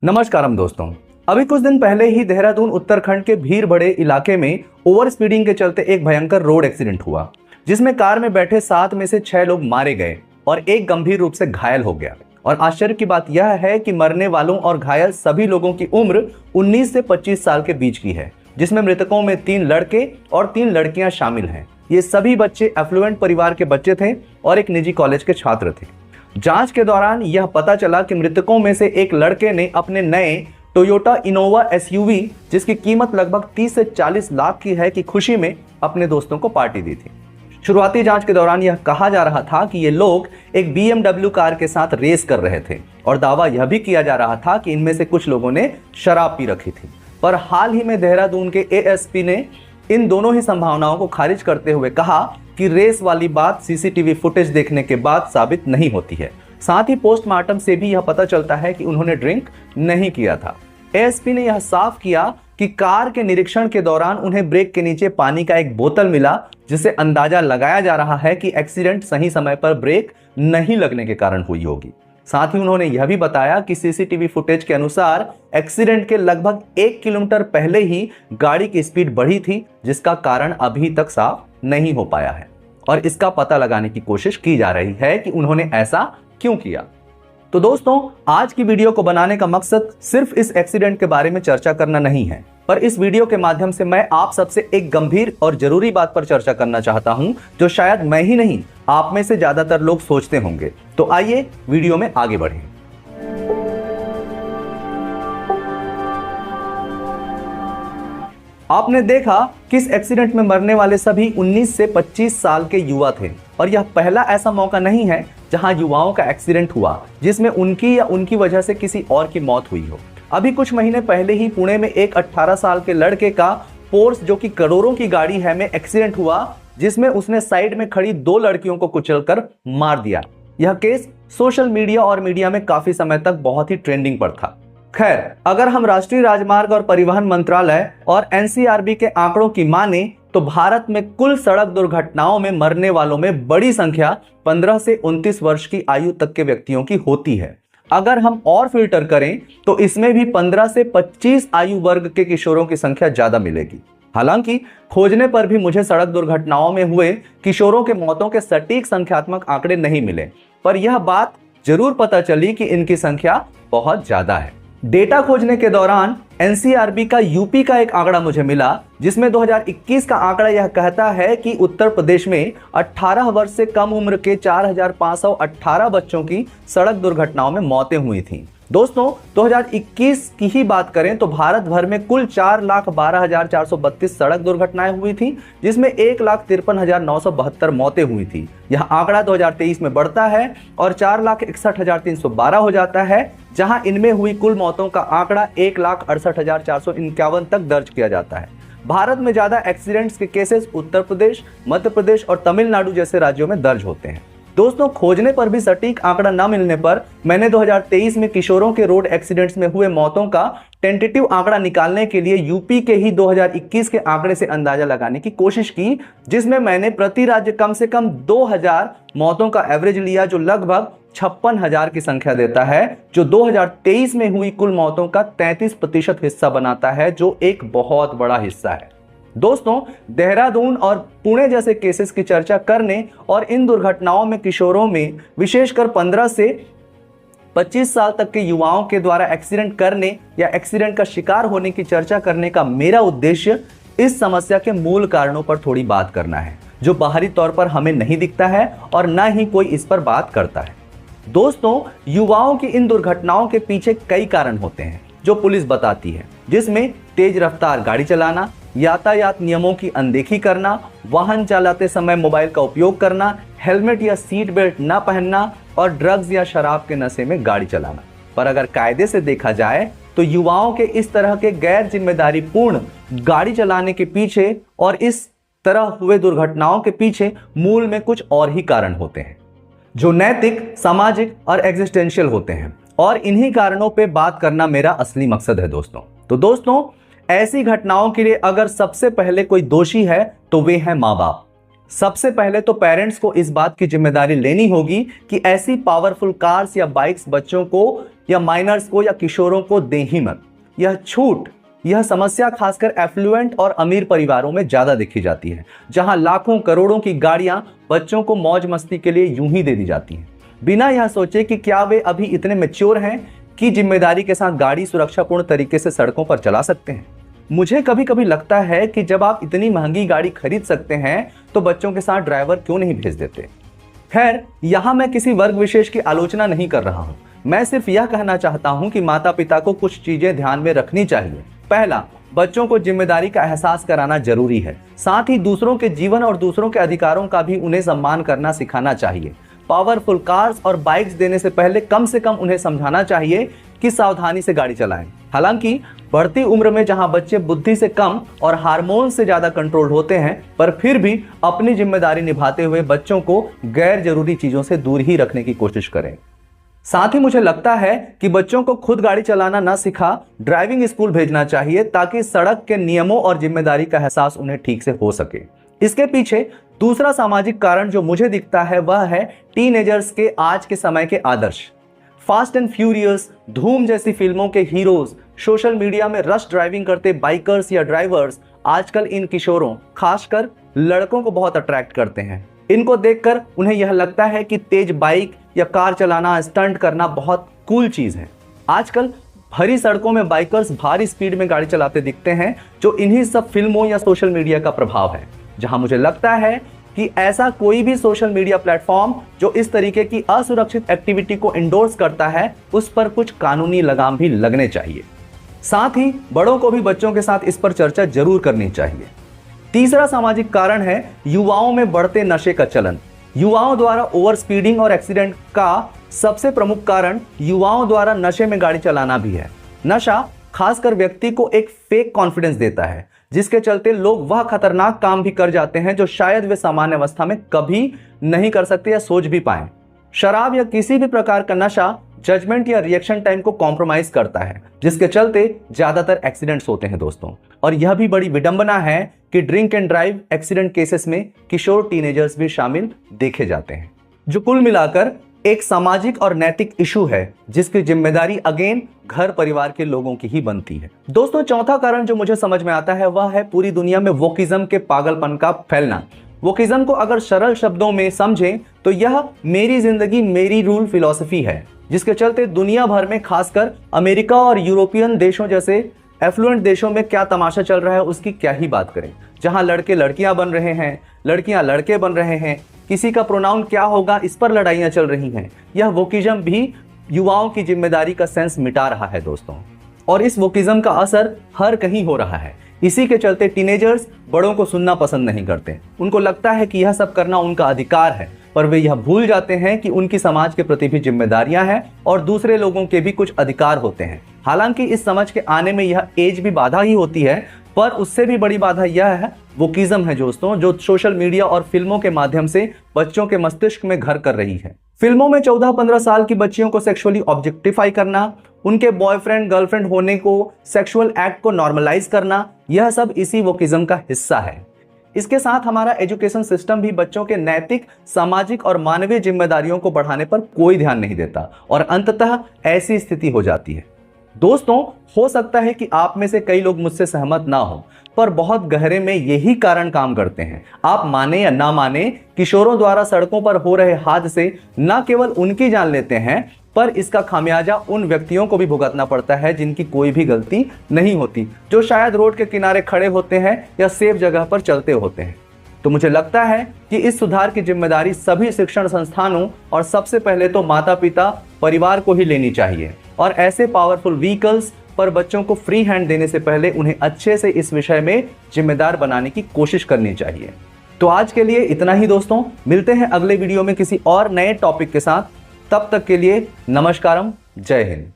नमस्कारम दोस्तों। अभी कुछ दिन पहले ही देहरादून उत्तराखंड के भीड़ भरे इलाके में ओवर स्पीडिंग के चलते एक भयंकर रोड एक्सीडेंट हुआ, जिसमें कार में बैठे 7 में से 6 लोग मारे गए और एक गंभीर रूप से घायल हो गया। और आश्चर्य की बात यह है कि मरने वालों और घायल सभी लोगों की उम्र 19 से 25 साल के बीच की है, जिसमें मृतकों में 3 लड़के और 3 लड़कियां शामिल हैं। ये सभी बच्चे एफ्लुएंट परिवार के बच्चे थे और एक निजी कॉलेज के छात्र थे। जांच के दौरान यह पता चला कि मृतकों में से एक लड़के ने अपने नए टोयोटा इनोवा एसयूवी, जिसकी कीमत लगभग 30 से 40 लाख की है, की खुशी में अपने दोस्तों को पार्टी दी थी। शुरुआती जांच के दौरान यह कहा जा रहा था कि ये लोग एक BMW कार के साथ रेस कर रहे थे और दावा यह भी किया जा रहा था कि इनमें से कुछ लोगों ने शराब पी रखी थी। पर हाल ही में देहरादून के ASP ने इन दोनों ही संभावनाओं को खारिज करते हुए कहा कि रेस वाली बात CCTV फुटेज देखने के बाद साबित नहीं होती है। साथ ही पोस्टमार्टम से भी यह पता चलता है कि उन्होंने ड्रिंक नहीं किया था। ASP ने यह साफ किया कि कार के निरीक्षण के दौरान उन्हें ब्रेक के नीचे पानी का एक बोतल मिला, जिससे अंदाजा लगाया जा रहा है कि एक्सीडेंट सही समय पर ब्रेक नहीं लगने के कारण हुई होगी। साथ ही उन्होंने यह भी बताया कि CCTV फुटेज के अनुसार एक्सीडेंट के लगभग 1 किलोमीटर पहले ही गाड़ी की स्पीड बढ़ी थी, जिसका कारण अभी तक साफ नहीं हो पाया है और इसका पता लगाने की कोशिश की जा रही है कि उन्होंने ऐसा क्यों किया। तो दोस्तों, आज की वीडियो को बनाने का मकसद सिर्फ इस एक्सीडेंट के बारे में चर्चा करना नहीं है, पर इस वीडियो के माध्यम से मैं आप सबसे एक गंभीर और जरूरी बात पर चर्चा करना चाहता हूं, जो शायद मैं ही नहीं, आप में से ज्यादातर लोग सोचते होंगे। तो आइए वीडियो में आगे बढ़ें। आपने देखा कि इस एक्सीडेंट में मरने वाले सभी 19 से 25 साल के युवा थे और यह पहला ऐसा मौका नहीं है जहां युवाओं का एक्सीडेंट हुआ जिसमें उनकी या उनकी वजह से किसी और की मौत हुई हो। अभी कुछ महीने पहले ही पुणे में एक 18 साल के लड़के का पोर्स, जो कि करोड़ों की गाड़ी है, में एक्सीडेंट हुआ, जिसमें उसने साइड में खड़ी 2 लड़कियों को कुचलकर मार दिया। यह केस सोशल मीडिया और मीडिया में काफी समय तक बहुत ही ट्रेंडिंग पर था। खैर, अगर हम राष्ट्रीय राजमार्ग और परिवहन मंत्रालय और NCRB के आंकड़ों की माने तो भारत में कुल सड़क दुर्घटनाओं में मरने वालों में बड़ी संख्या 15 से 29 वर्ष की आयु तक के व्यक्तियों की होती है। अगर हम और फिल्टर करें तो इसमें भी 15 से 25 आयु वर्ग के किशोरों की संख्या ज्यादा मिलेगी। हालांकि खोजने पर भी मुझे सड़क दुर्घटनाओं में हुए किशोरों के मौतों के सटीक संख्यात्मक आंकड़े नहीं मिले, पर यह बात जरूर पता चली कि इनकी संख्या बहुत ज्यादा है। डेटा खोजने के दौरान NCRB का यूपी का एक आंकड़ा मुझे मिला, जिसमें 2021 का आंकड़ा यह कहता है कि उत्तर प्रदेश में 18 वर्ष से कम उम्र के 4518 बच्चों की सड़क दुर्घटनाओं में मौतें हुई थीं। दोस्तों, 2021 की ही बात करें तो भारत भर में कुल 4,12,432 सड़क दुर्घटनाएं हुई थी, जिसमें 1,53,972 मौतें हुई थी। यह आंकड़ा 2023 में बढ़ता है और 4,61,312 हो जाता है, जहां इनमें हुई कुल मौतों का आंकड़ा 1,68,451 तक दर्ज किया जाता है। भारत में ज्यादा एक्सीडेंट्स के केसेस उत्तर प्रदेश, मध्य प्रदेश और तमिलनाडु जैसे राज्यों में दर्ज होते हैं। दोस्तों, खोजने पर भी सटीक आंकड़ा न मिलने पर मैंने 2023 में किशोरों के रोड एक्सीडेंट्स में हुए मौतों का टेंटेटिव आंकड़ा निकालने के लिए यूपी के ही 2021 के आंकड़े से अंदाजा लगाने की कोशिश की, जिसमें मैंने प्रति राज्य कम से कम 2000 मौतों का एवरेज लिया, जो लगभग 56,000 की संख्या देता है, जो 2023 में हुई कुल मौतों का 33% हिस्सा बनाता है, जो एक बहुत बड़ा हिस्सा है। दोस्तों, देहरादून और पुणे जैसे केसेस की चर्चा करने और इन दुर्घटनाओं में किशोरों में विशेषकर 15 से 25 साल तक के युवाओं के द्वारा एक्सीडेंट करने या एक्सीडेंट का शिकार होने की चर्चा करने का मेरा उद्देश्य इस समस्या के मूल कारणों पर थोड़ी बात करना है, जो बाहरी तौर पर हमें नहीं दिखता है और न ही कोई इस पर बात करता है। दोस्तों, युवाओं की इन दुर्घटनाओं के पीछे कई कारण होते हैं जो पुलिस बताती है, जिसमें तेज रफ्तार गाड़ी चलाना, यातायात नियमों की अनदेखी करना, वाहन चलाते समय मोबाइल का उपयोग करना, हेलमेट या सीट बेल्ट न पहनना और ड्रग्स या शराब के नशे में गाड़ी चलाना। पर अगर कायदे से देखा जाए तो युवाओं के इस तरह के गैर जिम्मेदारी पूर्ण गाड़ी चलाने के पीछे और इस तरह हुए दुर्घटनाओं के पीछे मूल में कुछ और ही कारण होते हैं, जो नैतिक, सामाजिक और एग्जिस्टेंशियल होते हैं, और इन्हीं कारणों पे बात करना मेरा असली मकसद है दोस्तों। तो दोस्तों, ऐसी घटनाओं के लिए अगर सबसे पहले कोई दोषी है तो वे हैं माँ बाप। सबसे पहले तो पेरेंट्स को इस बात की जिम्मेदारी लेनी होगी कि ऐसी पावरफुल कार्स या बाइक्स बच्चों को या माइनर्स को या किशोरों को दें ही मत। यह छूट, यह समस्या खासकर एफ्लुएंट और अमीर परिवारों में ज्यादा देखी जाती है, जहां लाखों करोड़ों की गाड़ियां बच्चों को मौज मस्ती के लिए यूं ही दे दी जाती हैं, बिना यह सोचे कि क्या वे अभी इतने मैच्योर हैं कि जिम्मेदारी के साथ गाड़ी सुरक्षापूर्ण तरीके से सड़कों पर चला सकते हैं। मुझे कभी कभी लगता है कि जब आप इतनी महंगी गाड़ी खरीद सकते हैं तो बच्चों के साथ ड्राइवर क्यों नहीं भेज देते। खैर, यहां मैं किसी वर्ग विशेष की आलोचना नहीं कर रहा हूं, मैं सिर्फ यह कहना चाहता हूं कि माता पिता को कुछ चीजें ध्यान में रखनी चाहिए। पहला, बच्चों को जिम्मेदारी का एहसास कराना जरूरी है। साथ ही दूसरों के जीवन और दूसरों के अधिकारों का भी उन्हें सम्मान करना सिखाना चाहिए। पावरफुल कार्स और बाइक्स देने से पहले कम से कम उन्हें समझाना चाहिए कि सावधानी से गाड़ी चलाएं। हालांकि बढ़ती उम्र में जहां बच्चे बुद्धि से कम और हार्मोन से ज्यादा कंट्रोल होते हैं, पर फिर भी अपनी जिम्मेदारी निभाते हुए बच्चों को गैर जरूरी चीजों से दूर ही रखने की कोशिश करें। साथ ही मुझे लगता है कि बच्चों को खुद गाड़ी चलाना ना सिखा ड्राइविंग स्कूल भेजना चाहिए, ताकि सड़क के नियमों और जिम्मेदारी का एहसास उन्हें ठीक से हो सके। इसके पीछे दूसरा सामाजिक कारण जो मुझे दिखता है वह है टीनेजर्स के आज के समय के आदर्श। फास्ट एंड फ्यूरियस, धूम जैसी फिल्मों के हीरोज, सोशल मीडिया में रश ड्राइविंग करते बाइकर्स या ड्राइवर्स आजकल इन किशोरों, खासकर लड़कों को बहुत अट्रैक्ट करते हैं। इनको देखकर उन्हें यह लगता है कि तेज बाइक या कार चलाना, स्टंट करना बहुत कूल चीज है। आजकल भरी सड़कों में बाइकर्स भारी स्पीड में गाड़ी चलाते दिखते हैं, जो इन्हीं सब फिल्मों या सोशल मीडिया का प्रभाव है। जहां मुझे लगता है कि ऐसा कोई भी सोशल मीडिया प्लेटफॉर्म जो इस तरीके की असुरक्षित एक्टिविटी को इंडोर्स करता है, उस पर कुछ कानूनी लगाम भी लगने चाहिए। साथ ही बड़ों को भी बच्चों के साथ इस पर चर्चा जरूर करनी चाहिए। तीसरा सामाजिक कारण है युवाओं में बढ़ते नशे का चलन। युवाओं द्वारा ओवर स्पीडिंग और एक्सीडेंट का सबसे प्रमुख कारण युवाओं द्वारा नशे में गाड़ी चलाना भी है। नशा खासकर व्यक्ति को एक फेक कॉन्फिडेंस देता है, जिसके चलते लोग वह खतरनाक काम भी कर जाते हैं जो शायद वे सामान्य अवस्था में कभी नहीं कर सकते या सोच भी पाए। शराब या किसी भी प्रकार का नशा जजमेंट या रिएक्शन टाइम को कॉम्प्रोमाइज करता है, जिसके चलते ज्यादातर एक्सीडेंट्स होते हैं दोस्तों। और यह भी बड़ी विडंबना है कि drink and drive accident cases में किशोर टीनेजर्स भी शामिल देखे जाते हैं, जो कुल मिलाकर एक सामाजिक और नैतिक इशू है, जिसकी जिम्मेदारी अगेन घर परिवार के लोगों की ही बनती है। दोस्तों, चौथा कारण जो मुझे समझ में आता है वह है पूरी दुनिया में वोकिज्म के पागलपन का फैलना। वोकिज्म को अगर सरल शब्दों में समझें तो यह मेरी जिंदगी मेरी रूल फिलॉसफी है, जिसके चलते दुनिया भर में खासकर अमेरिका और यूरोपियन देशों जैसे एफ्लुएंट देशों में क्या तमाशा चल रहा है उसकी क्या ही बात करें। जहां लड़के लड़कियां बन रहे हैं, लड़कियां लड़के बन रहे हैं, किसी का प्रोनाउन क्या होगा इस पर लड़ाइयां चल रही हैं। यह वोकिज्म भी युवाओं की जिम्मेदारी का सेंस मिटा रहा है दोस्तों, और इस वोकिज्म का असर हर कहीं हो रहा है। इसी के चलते टीनेजर्स बड़ों को सुनना पसंद नहीं करते। उनको लगता है कि यह सब करना उनका अधिकार है, पर वे यह भूल जाते हैं कि उनकी समाज के प्रति भी जिम्मेदारियां हैं और दूसरे लोगों के भी कुछ अधिकार होते हैं। हालांकि इस समझ के आने में यह एज भी बाधा ही होती है, पर उससे भी बड़ी बाधा यह है वोकिज्म है दोस्तों, जो सोशल मीडिया और फिल्मों के माध्यम से बच्चों के मस्तिष्क में घर कर रही है। फिल्मों में 14-15 साल की बच्चियों को सेक्सुअली ऑब्जेक्टिफाई करना, उनके बॉयफ्रेंड गर्लफ्रेंड होने को, सेक्सुअल एक्ट को नॉर्मलाइज करना, यह सब इसी वोकिज्म का हिस्सा है। इसके साथ हमारा एजुकेशन सिस्टम भी बच्चों के नैतिक, सामाजिक और मानवीय जिम्मेदारियों को बढ़ाने पर कोई ध्यान नहीं देता, और अंततः ऐसी स्थिति हो जाती है। दोस्तों, हो सकता है कि आप में से कई लोग मुझसे सहमत ना हो, पर बहुत गहरे में यही कारण काम करते हैं। आप माने या ना माने, किशोरों द्वारा सड़कों पर हो रहे हादसे न केवल उनकी जान लेते हैं, पर इसका खामियाजा उन व्यक्तियों को भी भुगतना पड़ता है जिनकी कोई भी गलती नहीं होती, जो शायद रोड के किनारे खड़े होते हैं या सेफ जगह पर चलते होते हैं। तो मुझे लगता है कि इस सुधार की जिम्मेदारी सभी शिक्षण संस्थानों और सबसे पहले तो माता पिता, परिवार को ही लेनी चाहिए, और ऐसे पावरफुल व्हीकल्स पर बच्चों को फ्री हैंड देने से पहले उन्हें अच्छे से इस विषय में जिम्मेदार बनाने की कोशिश करनी चाहिए। तो आज के लिए इतना ही दोस्तों, मिलते हैं अगले वीडियो में किसी और नए टॉपिक के साथ। तब तक के लिए नमस्कारम, जय हिंद।